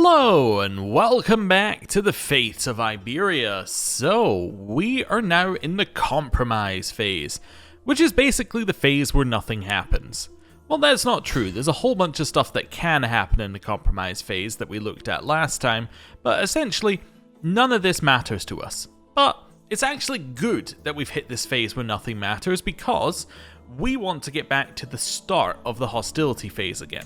Hello and welcome back to the Fate of Iberia. So, we are now in the compromise phase, which is basically the phase where nothing happens. Well, that's not true. There's a whole bunch of stuff that can happen in the compromise phase that we looked at last time, but essentially, none of this matters to us. But it's actually good that we've hit this phase where nothing matters because we want to get back to the start of the hostility phase again.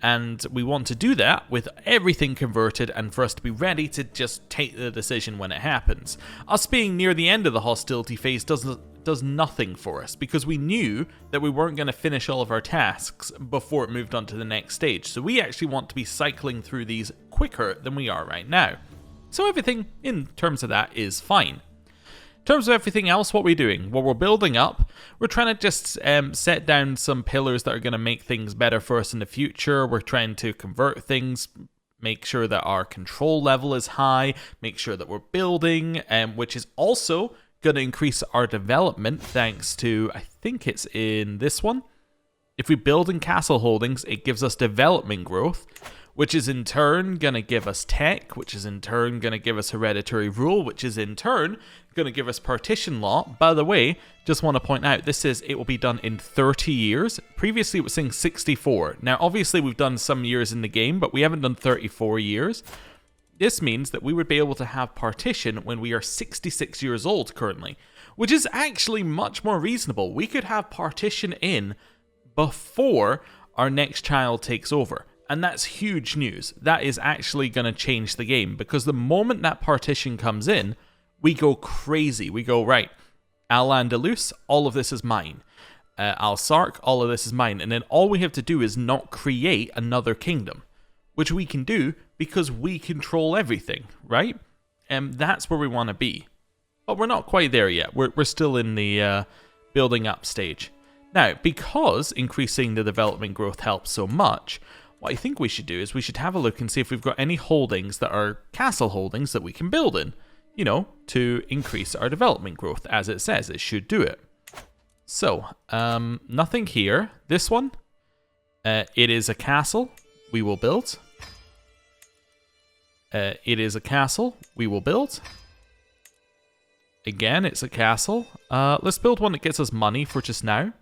And we want to do that with everything converted and for us to be ready to just take the decision when it happens. Us being near the end of the hostility phase does nothing for us because we knew that we weren't going to finish all of our tasks before it moved on to the next stage. So we actually want to be cycling through these quicker than we are right now. So everything in terms of that is fine. In terms of everything else, what we're doing, what we're building up, we're trying to just set down some pillars that are going to make things better for us in the future. We're trying to convert things, make sure that our control level is high, make sure that we're building, which is also going to increase our development thanks to, I think it's in this one. If we build in castle holdings, it gives us development growth, which is in turn going to give us tech, which is in turn going to give us hereditary rule, which is in turn going to give us partition law. By the way, just want to point out, this is, it will be done in 30 years. Previously it was saying 64. Now obviously we've done some years in the game, but we haven't done 34 years. This means that we would be able to have partition when we are 66 years old currently, which is actually much more reasonable. We could have partition in before our next child takes over. And that's huge news. That is actually going to change the game because the moment that partition comes in, we go crazy. We go, right, Al-Andalus, all of this is mine. Al-Sark, all of this is mine. And then all we have to do is not create another kingdom, which we can do because we control everything, right? And that's where we want to be. But we're not quite there yet. We're still in the building up stage. Now, because increasing the development growth helps so much, what I think we should do is we should have a look and see if we've got any holdings that are castle holdings that we can build in, you know, to increase our development growth. As it says, it should do it. So, nothing here. This one, it is a castle we will build. It is a castle we will build. Again, it's a castle. Let's build one that gets us money for just now.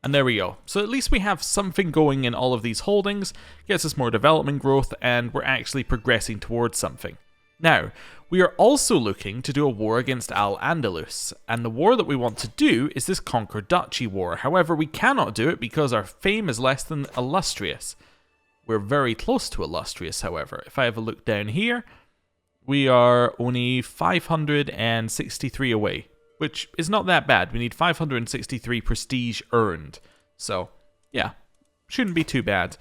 And there we go. So at least we have something going in all of these holdings, gets us more development growth, and we're actually progressing towards something. Now, we are also looking to do a war against Al-Andalus, and the war that we want to do is this Conquer Duchy war. However, we cannot do it because our fame is less than illustrious. We're very close to illustrious, however. If I have a look down here, we are only 563 away. Which is not that bad. We need 563 prestige earned. So, yeah, shouldn't be too bad.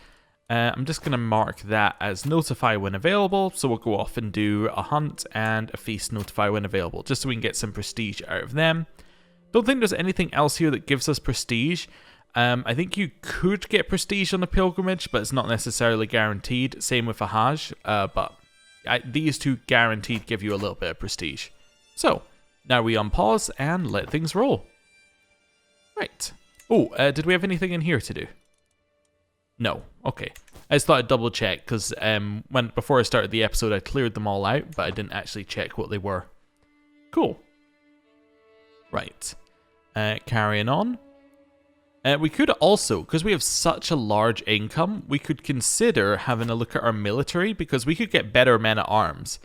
I'm just going to mark that as notify when available. So we'll go off and do a hunt and a feast notify when available. Just so we can get some prestige out of them. Don't think there's anything else here that gives us prestige. I think you could get prestige on the pilgrimage, but it's not necessarily guaranteed. Same with a Hajj. But these two guaranteed give you a little bit of prestige. So, now we unpause and let things roll. Right. Oh, did we have anything in here to do? No. Okay. I just thought I'd double check because before I started the episode I cleared them all out, but I didn't actually check what they were. Cool. Right. Carrying on. We could also, because we have such a large income, we could consider having a look at our military because we could get better men-at-arms.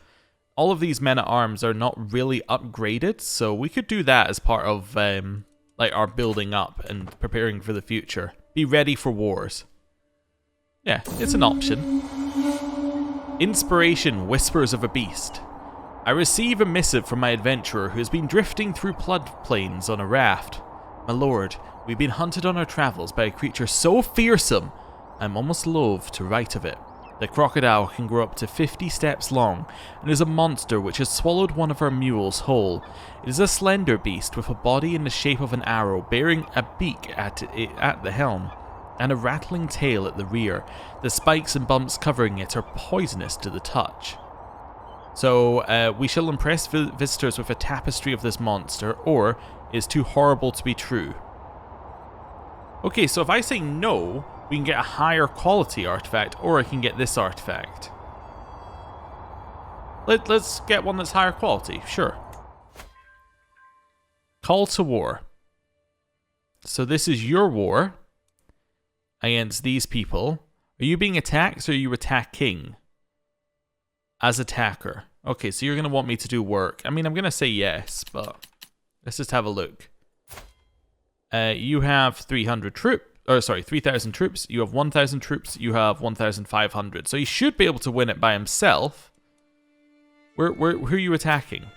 All of these men-at-arms are not really upgraded, so we could do that as part of like our building up and preparing for the future. Be ready for wars. Yeah, it's an option. Inspiration, Whispers of a Beast. I receive a missive from my adventurer who has been drifting through floodplains on a raft. My lord, we've been hunted on our travels by a creature so fearsome, I'm almost loath to write of it. The crocodile can grow up to 50 steps long, and is a monster which has swallowed one of our mules whole. It is a slender beast with a body in the shape of an arrow, bearing a beak at the helm, and a rattling tail at the rear. The spikes and bumps covering it are poisonous to the touch. So, we shall impress visitors with a tapestry of this monster, or it is too horrible to be true. Okay, so if I say no, we can get a higher quality artifact, or I can get this artifact. Let's get one that's higher quality. Sure. Call to war. So this is your war against these people. Are you being attacked or are you attacking? As attacker. Okay, so you're going to want me to do work. I mean, I'm going to say yes, but let's just have a look. You have 300 troops. Or sorry, 3,000 troops. You have 1,000 troops. You have 1,500. So he should be able to win it by himself. Who are you attacking?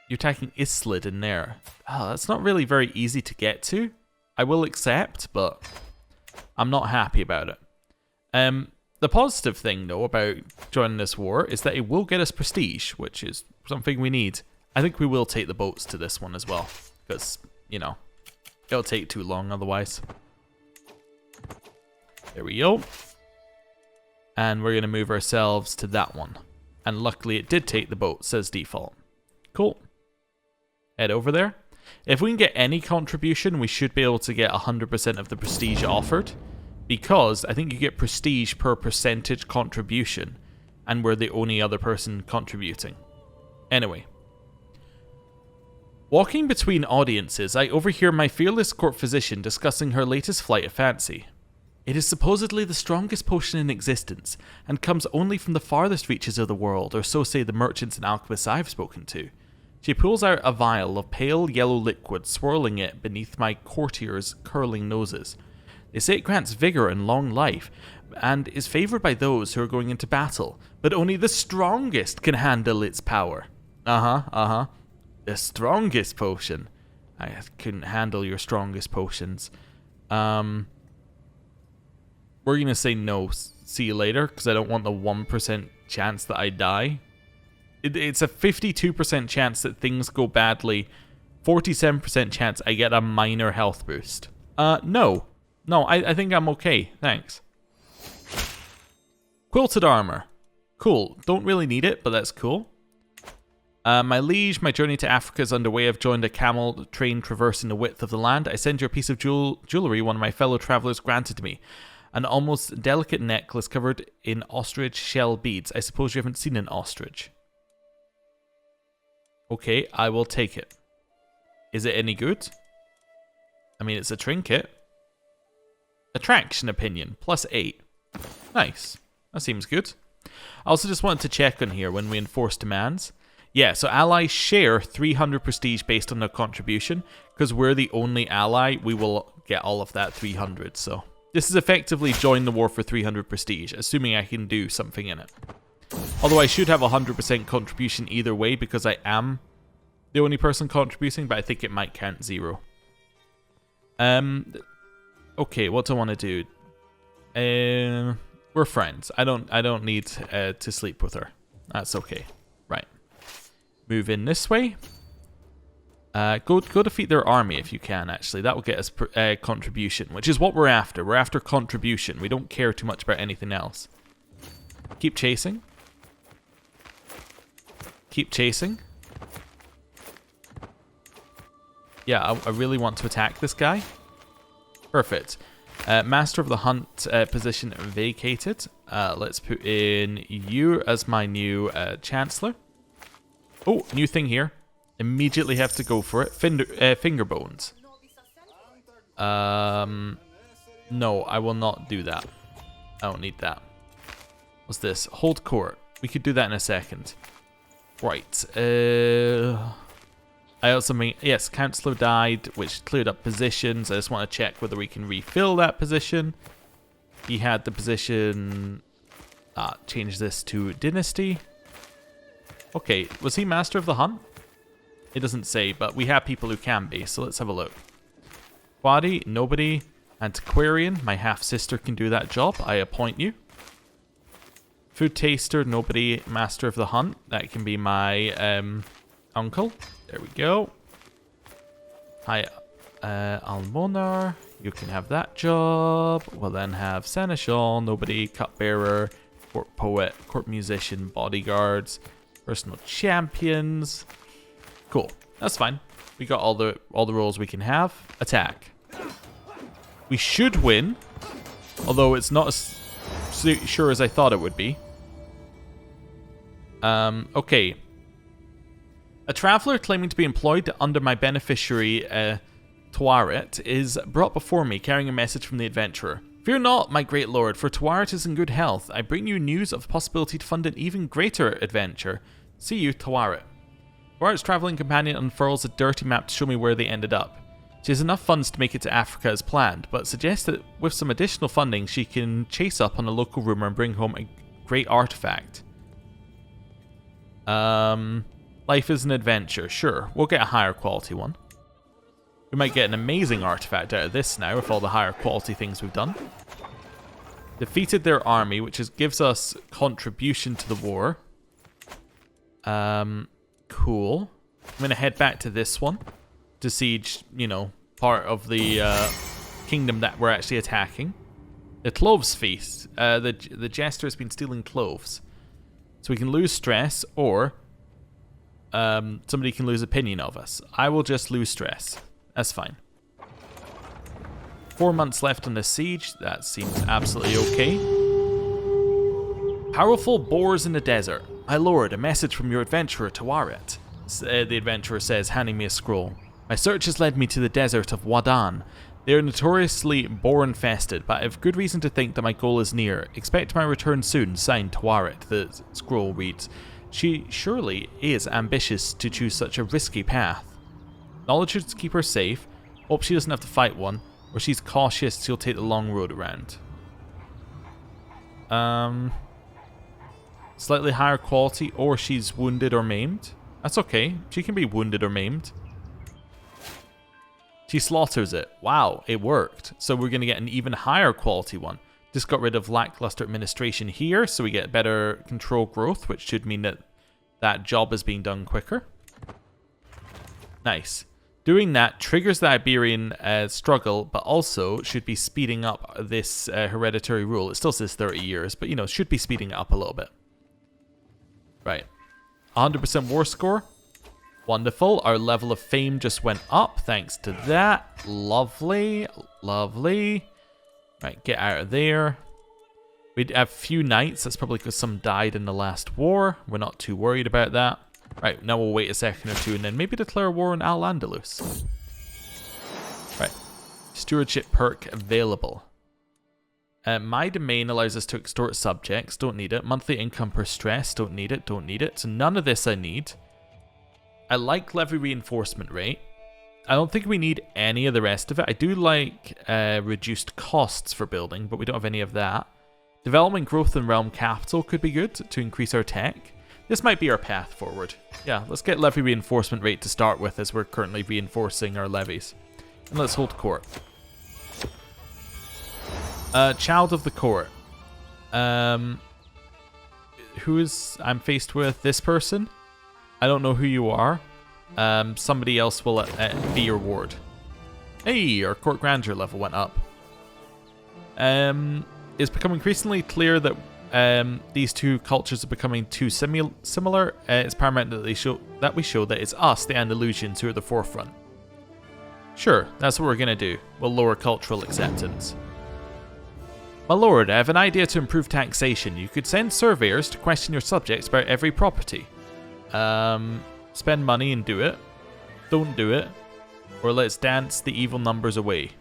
You're attacking Islid in there. Oh, that's not really very easy to get to. I will accept, but I'm not happy about it. The positive thing, though, about joining this war is that it will get us prestige, which is something we need. I think we will take the boats to this one as well, because, you know, it'll take too long otherwise. There we go. And we're going to move ourselves to that one. And luckily it did take the boats as default. Cool. Head over there. If we can get any contribution, we should be able to get 100% of the prestige offered. Because I think you get prestige per percentage contribution. And we're the only other person contributing. Anyway. Walking between audiences, I overhear my fearless court physician discussing her latest flight of fancy. It is supposedly the strongest potion in existence, and comes only from the farthest reaches of the world, or so say the merchants and alchemists I've spoken to. She pulls out a vial of pale yellow liquid, swirling it beneath my courtiers' curling noses. They say it grants vigor and long life, and is favoured by those who are going into battle, but only the strongest can handle its power. The strongest potion. I couldn't handle your strongest potions. We're going to say no, see you later, because I don't want the 1% chance that I die. It's a 52% chance that things go badly, 47% chance I get a minor health boost. No. No, I think I'm okay, thanks. Quilted armor. Cool, don't really need it, but that's cool. My liege, my journey to Africa is underway. I've joined a camel train traversing the width of the land. I send you a piece of jewellery one of my fellow travellers granted to me. An almost delicate necklace covered in ostrich shell beads. I suppose you haven't seen an ostrich. Okay, I will take it. Is it any good? I mean, it's a trinket. Attraction opinion, +8. Nice. That seems good. I also just wanted to check on here when we enforce demands. Yeah, so allies share 300 prestige based on their contribution. Because we're the only ally, we will get all of that 300, so... This is effectively join the war for 300 prestige, assuming I can do something in it. Although I should have 100% contribution either way because I am the only person contributing, but I think it might count 0. Okay, what do I want to do? We're friends. I don't need to sleep with her. That's okay. Right. Move in this way. Go defeat their army if you can, actually. That will get us contribution, which is what we're after. We're after contribution. We don't care too much about anything else. Keep chasing. Keep chasing. Yeah, I really want to attack this guy. Perfect. Master of the Hunt position vacated. Let's put in you as my new Chancellor. Oh, new thing here. Immediately have to go for it. Finger bones. No, I will not do that. I don't need that. What's this? Hold court. We could do that in a second. Right. I also mean, yes, Councillor died, which cleared up positions. I just want to check whether we can refill that position. He had the position. Change this to Dynasty. Okay, was he Master of the Hunt? It doesn't say, but we have people who can be, so let's have a look. Quadi, nobody. Antiquarian, my half-sister can do that job. I appoint you. Food taster, nobody. Master of the Hunt, that can be my uncle. There we go. Hi, Almonar, you can have that job. We'll then have Seneschal, nobody. Cupbearer, court poet, court musician, bodyguards, personal champions. Cool. That's fine. We got all the roles we can have. Attack. We should win, although it's not as sure as I thought it would be. Okay. A traveller claiming to be employed under my beneficiary, Tuaret, is brought before me carrying a message from the adventurer. Fear not, my great lord, for Tuaret is in good health. I bring you news of the possibility to fund an even greater adventure. See you, Tuaret. Tuaret's travelling companion unfurls a dirty map to show me where they ended up. She has enough funds to make it to Africa as planned, but suggests that with some additional funding she can chase up on a local rumour and bring home a great artifact. Life is an adventure. Sure, we'll get a higher quality one. We might get an amazing artifact out of this now with all the higher quality things we've done. Defeated their army, which gives us contribution to the war. Cool. I'm going to head back to this one to siege, you know, part of the kingdom that we're actually attacking. The Cloves Feast. The Jester has been stealing cloves. So we can lose stress, or somebody can lose opinion of us. I will just lose stress. That's fine. 4 months left on the siege. That seems absolutely okay. Powerful boars in the desert. My lord, a message from your adventurer, Tuaret. The adventurer says, handing me a scroll. My search has led me to the desert of Wadan. They are notoriously boar-infested, but I have good reason to think that my goal is near. Expect my return soon. Signed, Tuaret. The scroll reads. She surely is ambitious to choose such a risky path. Knowledge should keep her safe. Hope she doesn't have to fight one. Or she's cautious, she'll take the long road around. Slightly higher quality, or she's wounded or maimed. That's okay. She can be wounded or maimed. She slaughters it. Wow, it worked. So we're going to get an even higher quality one. Just got rid of lackluster administration here, so we get better control growth, which should mean that that job is being done quicker. Nice. Doing that triggers the Iberian struggle, but also should be speeding up this hereditary rule. It still says 30 years, but, you know, should be speeding it up a little bit. Right. 100% war score. Wonderful. Our level of fame just went up thanks to that. Lovely. Lovely. Right, get out of there. We have few knights. That's probably because some died in the last war. We're not too worried about that. Right, now we'll wait a second or two and then maybe declare war on Al-Andalus. Right. Stewardship perk available. My domain allows us to extort subjects. Don't need it. Monthly income per stress. Don't need it. Don't need it. So none of this I need. I like levy reinforcement rate. I don't think we need any of the rest of it. I do like reduced costs for building, but we don't have any of that. Development growth and realm capital could be good to increase our tech. This might be our path forward. Yeah, let's get levy reinforcement rate to start with as we're currently reinforcing our levies. And let's hold court. Child of the court. Who is I'm faced with? This person? I don't know who you are. Somebody else will be your ward. Hey, our court grandeur level went up. It's becoming increasingly clear that these two cultures are becoming too similar. It's paramount that we show that it's us, the Andalusians, who are the forefront. Sure, that's what we're gonna do. We'll lower cultural acceptance. My lord, I have an idea to improve taxation. You could send surveyors to question your subjects about every property. Spend money and do it. Don't do it. Or let's dance the evil numbers away.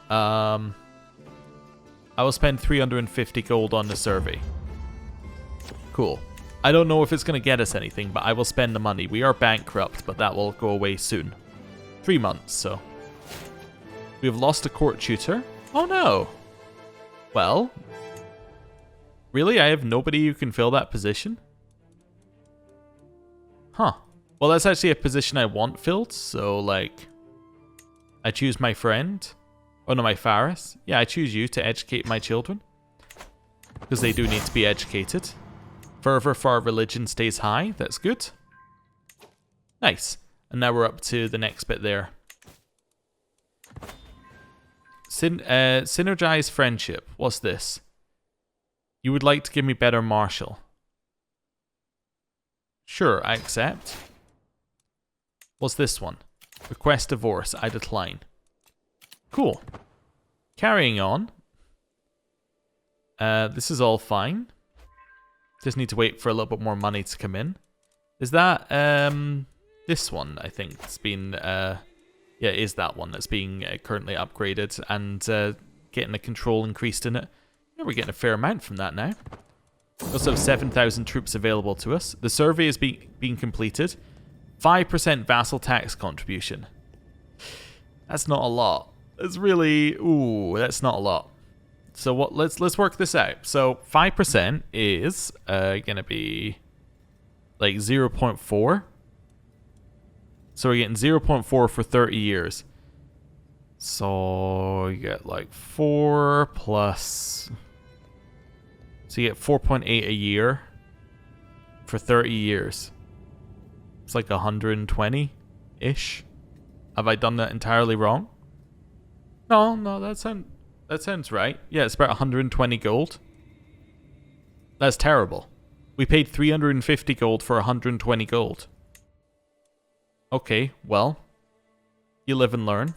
I will spend 350 gold on the survey. Cool. I don't know if it's going to get us anything, but I will spend the money. We are bankrupt, but that will go away soon. 3 months, so. We have lost a court tutor. Oh no. Well. Really? I have nobody who can fill that position? Huh. Well, that's actually a position I want filled, so, like, I choose my friend. Oh, no, my Faris. Yeah, I choose you to educate my children. Because they do need to be educated. Fervor for our religion stays high. That's good. Nice. And now we're up to the next bit there. Synergize friendship. What's this? You would like to give me better martial. Sure, I accept. What's this one? Request divorce. I decline. Cool. Carrying on. This is all fine. Just need to wait for a little bit more money to come in. Is that this one? I think it's been yeah, it is that one that's being currently upgraded and getting a control increased in it. Yeah, we're getting a fair amount from that now. We also have 7,000 troops available to us. The survey is being completed. 5% vassal tax contribution. That's not a lot. That's really, ooh, that's not a lot. So what? Let's work this out. So 5% is gonna be like 0.4. So we're getting 0.4 for 30 years. So you get like 4 plus. So you get 4.8 a year for 30 years. It's like 120-ish. Have I done that entirely wrong? No, that sounds right. Yeah, it's about 120 gold. That's terrible. We paid 350 gold for 120 gold. Okay, well, you live and learn.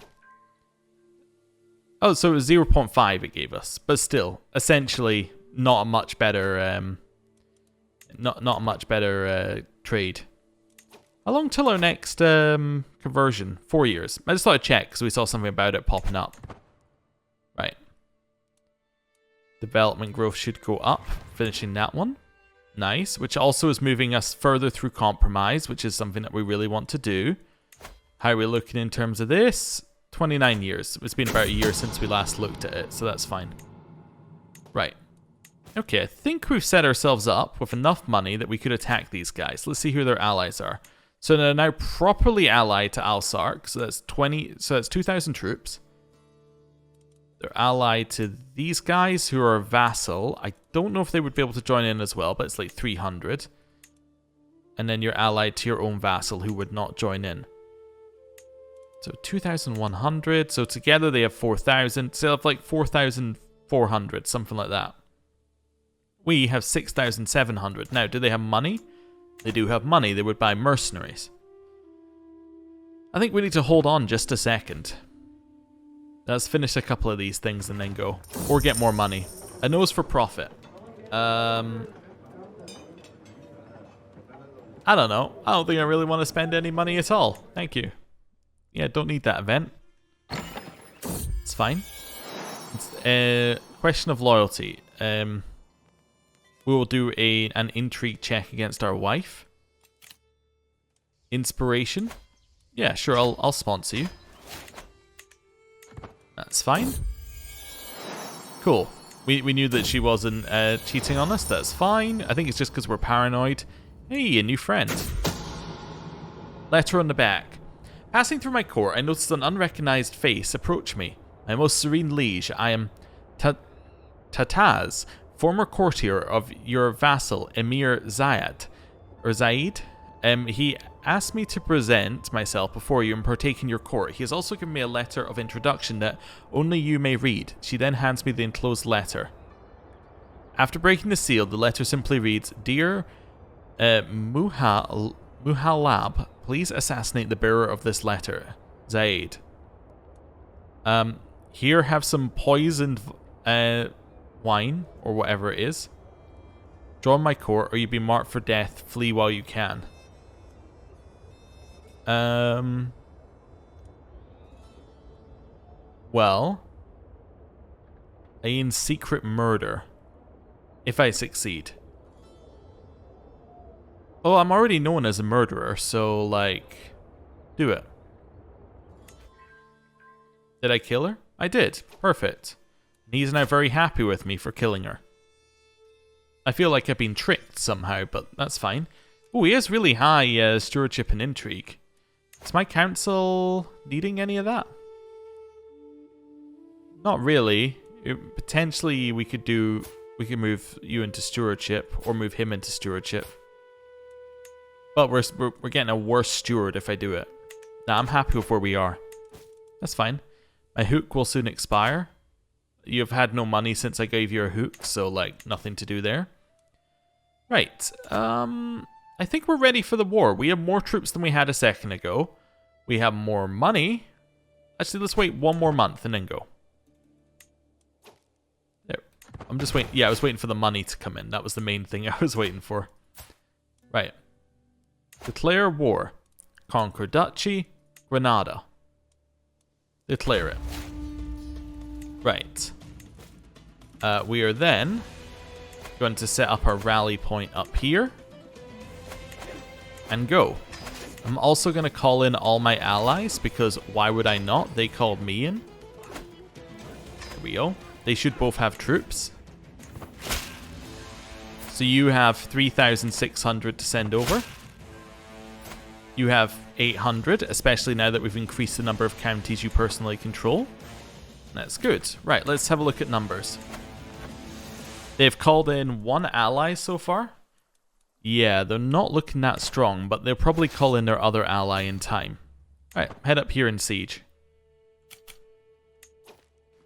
Oh, so it was 0.5 it gave us, but still, essentially, not a much better, not a much better trade. How long till our next conversion? 4 years. I just thought I'd check because we saw something about it popping up. Right. Development growth should go up, finishing that one. Nice, which also is moving us further through compromise, which is something that we really want to do. How are we looking in terms of this? 29 years. It's been about a year since we last looked at it, so that's fine. Right. Okay, I think we've set ourselves up with enough money that we could attack these guys. Let's see who their allies are. So they're now properly allied to Alsark, so that's 2,000 troops. They're allied to these guys who are vassal. I don't know if they would be able to join in as well, but it's like 300. And then you're allied to your own vassal who would not join in. So 2,100. So together they have 4,000. So they have like 4,400, something like that. We have 6,700. Now, do they have money? They do have money. They would buy mercenaries. I think we need to hold on just a second. Let's finish a couple of these things and then go. Or get more money. A nose for profit. I don't know. I don't think I really want to spend any money at all. Thank you. Yeah, don't need that event. It's fine. It's a question of loyalty. We will do an intrigue check against our wife. Inspiration. Yeah, sure, I'll sponsor you. That's fine. Cool. We knew that she wasn't cheating on us. That's fine. I think it's just because we're paranoid. Hey, a new friend. Letter on the back. Passing through my court, I noticed an unrecognized face approach me. My most serene liege, I am Tataz, former courtier of your vassal Emir Zayed. He asked me to present myself before you and partake in your court. He has also given me a letter of introduction that only you may read. She then hands me the enclosed letter. After breaking the seal, the letter simply reads, Dear Muhalab, please assassinate the bearer of this letter, Zaid. Here, have some poisoned wine, or whatever it is. Join my court, or you'll be marked for death. Flee while you can. Well, in secret murder. If I succeed. Oh, I'm already known as a murderer, so, like, do it. Did I kill her? I did. Perfect. And he's now very happy with me for killing her. I feel like I've been tricked somehow, but that's fine. Oh, he has really high stewardship and intrigue. Is my council needing any of that? Not really. Potentially, we could move you into stewardship or move him into stewardship. But we're getting a worse steward if I do it. Nah, I'm happy with where we are. That's fine. My hook will soon expire. You've had no money since I gave you a hook, so like nothing to do there. Right. I think we're ready for the war. We have more troops than we had a second ago. We have more money. Actually, let's wait one more month and then go. There. I'm just waiting. Yeah, I was waiting for the money to come in. That was the main thing I was waiting for. Right. Declare war. Conquer Duchy. Granada. Declare it. Right. We are then going to set up our rally point up here. And go. I'm also going to call in all my allies, because why would I not? They called me in. There we go. They should both have troops. So you have 3,600 to send over. You have 800, especially now that we've increased the number of counties you personally control. That's good. Right, let's have a look at numbers. They've called in 1 ally so far. Yeah, they're not looking that strong, but they'll probably call in their other ally in time. Alright, head up here and siege.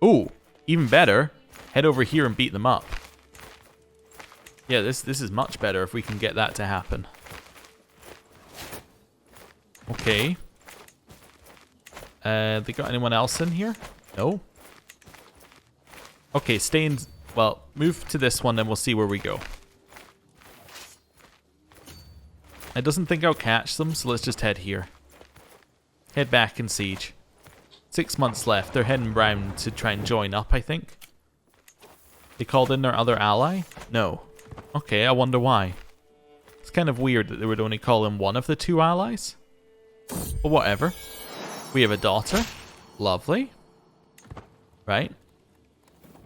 Ooh, even better. Head over here and beat them up. Yeah, this is much better if we can get that to happen. Okay. They got anyone else in here? No. Okay, stay in... Well, move to this one and we'll see where we go. I doesn't think I'll catch them, so let's just head here. Head back and siege. 6 months left. They're heading round to try and join up, I think. They called in their other ally? No. Okay, I wonder why. It's kind of weird that they would only call in one of the 2 allies. But whatever. We have a daughter. Lovely. Right.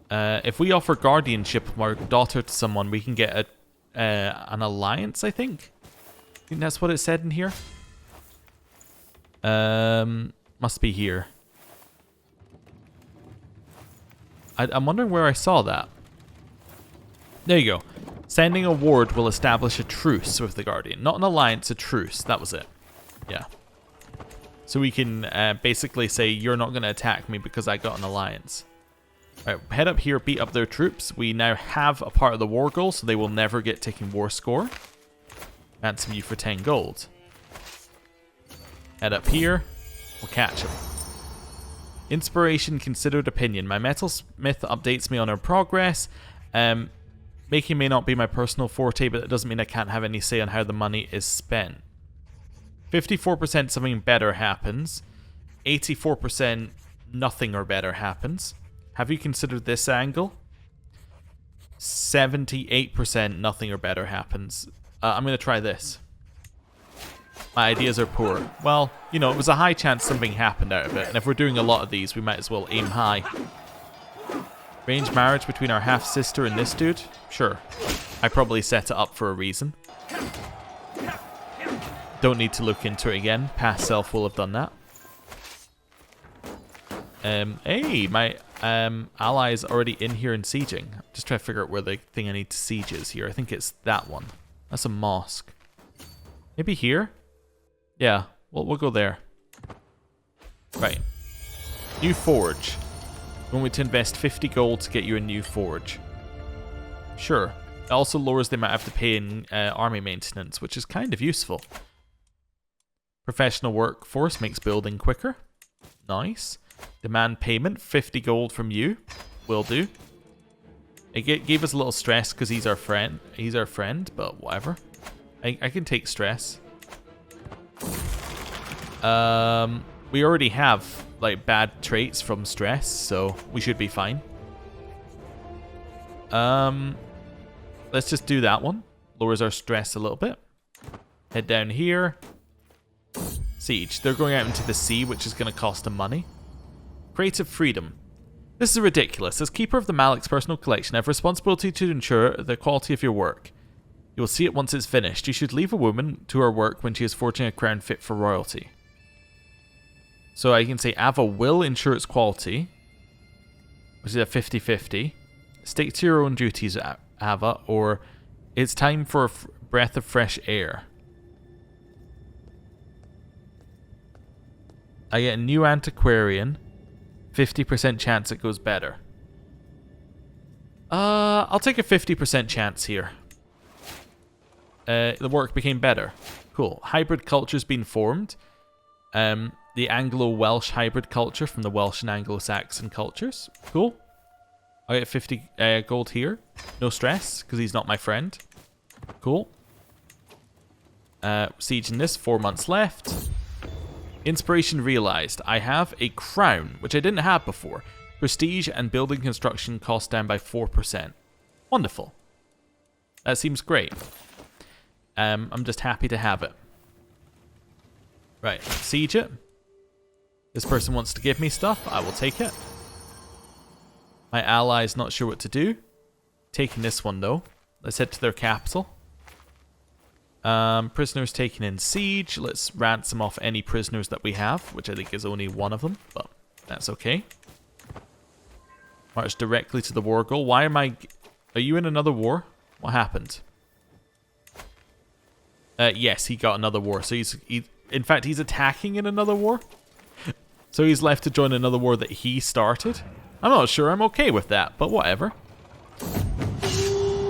If we offer guardianship of our daughter to someone, we can get an alliance, I think. I think that's what it said in here. Must be here. I'm wondering where I saw that. There you go. Sending a ward will establish a truce with the Guardian. Not an alliance, a truce. That was it. Yeah. So we can basically say, you're not going to attack me because I got an alliance. Right, head up here, beat up their troops. We now have a part of the war goal, so they will never get taken war score. Ransom you for 10 gold. Head up here. We'll catch him. Inspiration, considered opinion. My metalsmith updates me on our progress. Making may not be my personal forte, but it doesn't mean I can't have any say on how the money is spent. 54% something better happens. 84% nothing or better happens. Have you considered this angle? 78% nothing or better happens. I'm going to try this. My ideas are poor. Well, you know, it was a high chance something happened out of it, and if we're doing a lot of these, we might as well aim high. Arranged marriage between our half-sister and this dude? Sure. I probably set it up for a reason. Don't need to look into it again. Past self will have done that. Hey, my ally is already in here and sieging. Just trying to figure out where the thing I need to siege is here. I think it's that one. That's a mosque. Maybe here? Yeah, we'll go there. Right. New forge. You want me to invest 50 gold to get you a new forge? Sure. It also lowers the amount I have to pay in army maintenance, which is kind of useful. Professional workforce makes building quicker. Nice. Demand payment, 50 gold from you. Will do. It gave us a little stress because he's our friend. He's our friend, but whatever. I can take stress. We already have like bad traits from stress, so we should be fine. Let's just do that one. Lowers our stress a little bit. Head down here. Siege. They're going out into the sea, which is going to cost them money. Creative freedom. This is ridiculous. As keeper of the Malik's personal collection, I have responsibility to ensure the quality of your work. You will see it once it's finished. You should leave a woman to her work when she is forging a crown fit for royalty. So I can say Ava will ensure its quality, which is a 50-50. Stick to your own duties, Ava, or it's time for a breath of fresh air. I get a new antiquarian. 50% chance it goes better. I'll take a 50% chance here. The work became better. Cool. Hybrid culture's been formed. The Anglo-Welsh hybrid culture from the Welsh and Anglo-Saxon cultures. Cool. I get 50 gold here. No stress, because he's not my friend. Cool. Siege in this, 4 months left. Inspiration realized. I have a crown, which I didn't have before. Prestige and building construction cost down by 4%. Wonderful. That seems great. I'm just happy to have it. Right, siege it. This person wants to give me stuff. I will take it. My ally is not sure what to do. Taking this one though. Let's head to their capital. Prisoners taken in siege. Let's ransom off any prisoners that we have, which I think is only one of them, but that's okay. March directly to the war goal. Why am I... Are you in another war? What happened? Yes, he got another war. So in fact, he's attacking in another war. So he's left to join another war that he started. I'm not sure I'm okay with that, but whatever.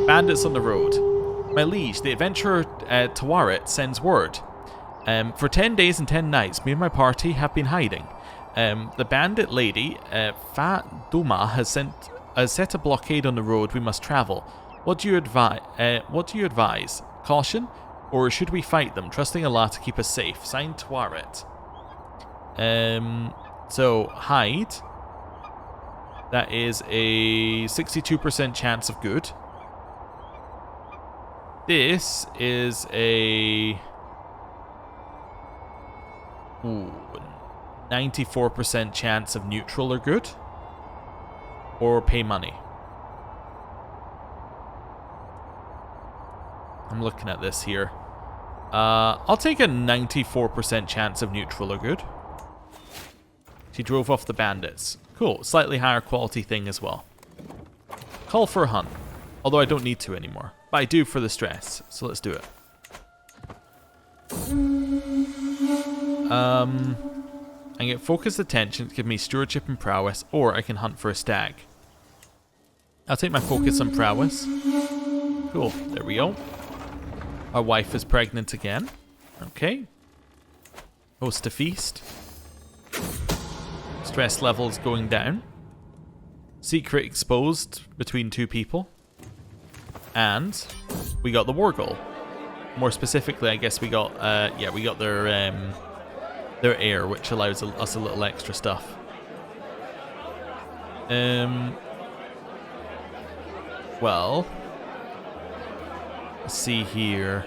Bandits on the road. My liege, the adventurer Tawaret sends word. For 10 days and 10 nights, me and my party have been hiding. The bandit lady, Fat Duma, has set a blockade on the road we must travel. What do you advise? Caution? Or should we fight them, trusting Allah to keep us safe? Signed, Tawaret. So, hide. That is a 62% chance of good. This is a 94% chance of neutral or good. Or pay money. I'm looking at this here. I'll take a 94% chance of neutral or good. She drove off the bandits. Cool, slightly higher quality thing as well. Call for a hunt. Although I don't need to anymore. But I do for the stress, so let's do it. I get focused attention to give me stewardship and prowess, or I can hunt for a stag. I'll take my focus on prowess. Cool, there we go. Our wife is pregnant again. Okay. Host a feast. Stress levels going down. Secret exposed between two people. And we got the war goal. More specifically, I guess we got we got their heir, which allows us a little extra stuff. Well, let's see here.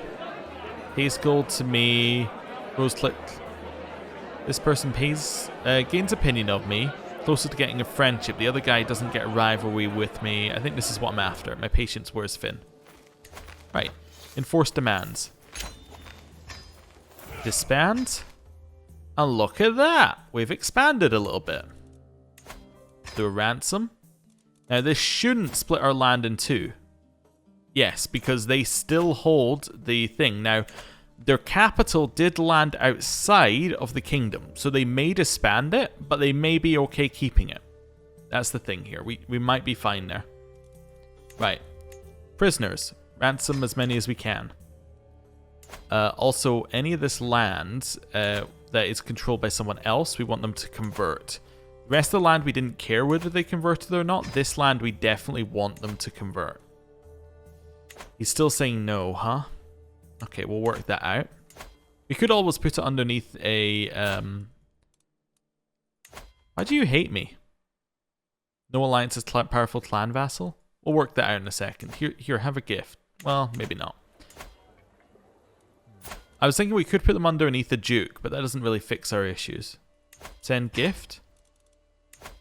Pays gold to me. Rose click. This person gains opinion of me. Closer to getting a friendship. The other guy doesn't get a rivalry with me. I think this is what I'm after. My patience wears thin. Right. Enforce demands. Disband. And look at that. We've expanded a little bit. Do a ransom. Now this shouldn't split our land in two. Yes, because they still hold the thing. Now, their capital did land outside of the kingdom, so they may disband it, but they may be okay keeping it. That's the thing here. We might be fine there. Right. Prisoners. Ransom as many as we can. Also, any of this land that is controlled by someone else, we want them to convert. The rest of the land, we didn't care whether they converted or not. This land, we definitely want them to convert. He's still saying no, huh? Okay, we'll work that out. We could always put it underneath a... Why do you hate me? No alliance is powerful clan vassal? We'll work that out in a second. Here, have a gift. Well, maybe not. I was thinking we could put them underneath the Duke, but that doesn't really fix our issues. Send gift.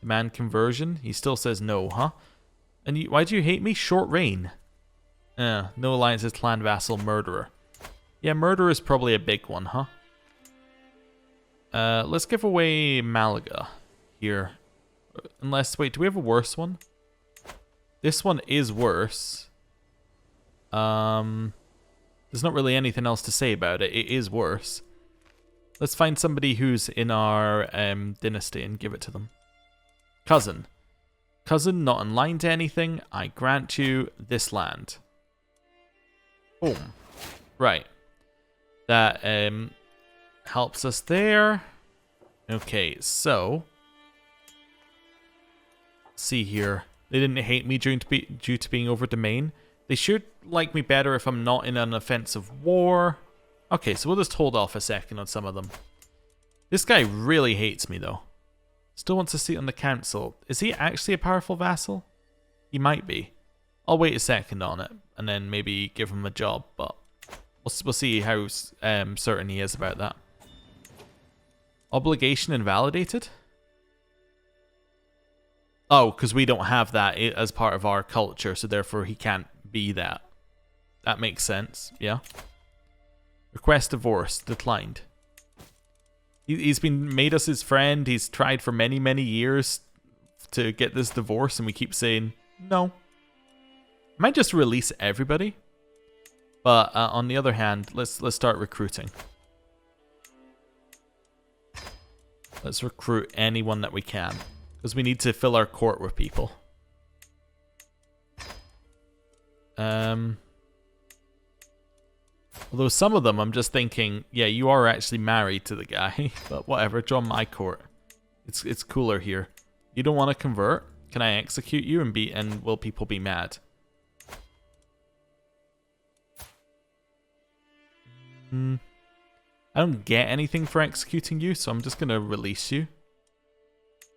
Demand conversion. He still says no, huh? And why do you hate me? Short reign. No alliance is clan vassal murderer. Yeah, murder is probably a big one, huh? Let's give away Malaga here. Unless, wait, do we have a worse one? This one is worse. There's not really anything else to say about it. It is worse. Let's find somebody who's in our dynasty and give it to them. Cousin. Cousin, not in line to anything. I grant you this land. Boom. Right. That helps us there. Okay, so... see here. They didn't hate me due to being over domain. They should like me better if I'm not in an offensive war. Okay, so we'll just hold off a second on some of them. This guy really hates me though. Still wants a seat on the council. Is he actually a powerful vassal? He might be. I'll wait a second on it and then maybe give him a job, but we'll see how certain he is about that. Obligation invalidated? Oh, because we don't have that as part of our culture, so therefore he can't be that. That makes sense, yeah. Request divorce, declined. He's been made us his friend. He's tried for many, many years to get this divorce, and we keep saying no. I might just release everybody, but on the other hand, let's start recruiting. Let's recruit anyone that we can, because we need to fill our court with people. Although some of them, I'm just thinking, yeah, you are actually married to the guy, but whatever, join my court. It's cooler here. You don't want to convert? Can I execute you and will people be mad? I don't get anything for executing you, so I'm just going to release you.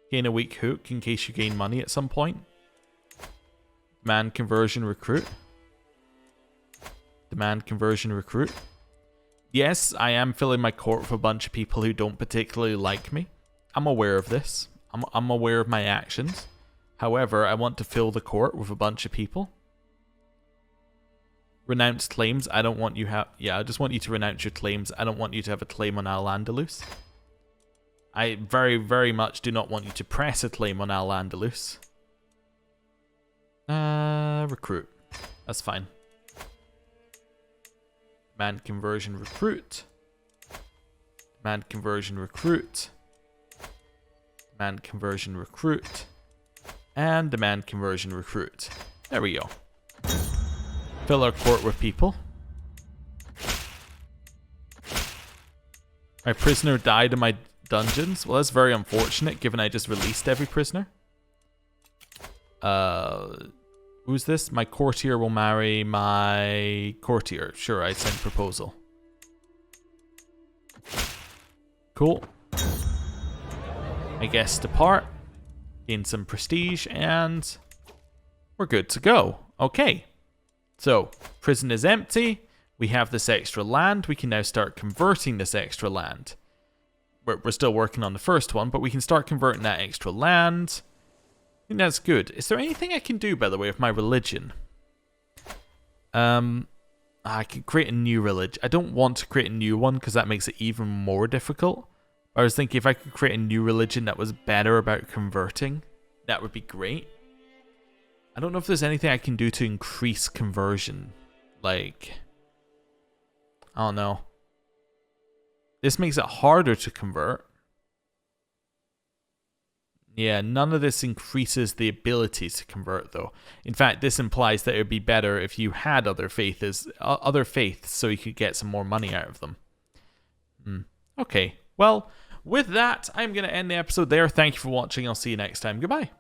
Gain a weak hook in case you gain money at some point. Demand conversion recruit. Demand conversion recruit. Yes, I am filling my court with a bunch of people who don't particularly like me. I'm aware of this. I'm aware of my actions. However, I want to fill the court with a bunch of people. Renounce claims. I don't want you yeah, I just want you to renounce your claims. I don't want you to have a claim on Al-Andalus. I very, very much do not want you to press a claim on Al-Andalus. Recruit. That's fine. Demand conversion recruit. Demand conversion recruit. Demand conversion recruit. And demand conversion recruit. There we go. Fill our court with people. My prisoner died in my dungeons. Well, that's very unfortunate given I just released every prisoner. Who's this? My courtier will marry my courtier. Sure, I sent proposal. Cool. My guests depart. Gain some prestige and we're good to go. Okay. So, prison is empty. We have this extra land. We can now start converting this extra land. We're still working on the first one, but we can start converting that extra land. I think that's good. Is there anything I can do, by the way, with my religion? I can create a new religion. I don't want to create a new one because that makes it even more difficult. I was thinking if I could create a new religion that was better about converting, that would be great. I don't know if there's anything I can do to increase conversion. Like, I don't know. This makes it harder to convert. Yeah, none of this increases the ability to convert, though. In fact, this implies that it would be better if you had other faiths, so you could get some more money out of them. Okay, well, with that, I'm going to end the episode there. Thank you for watching. I'll see you next time. Goodbye.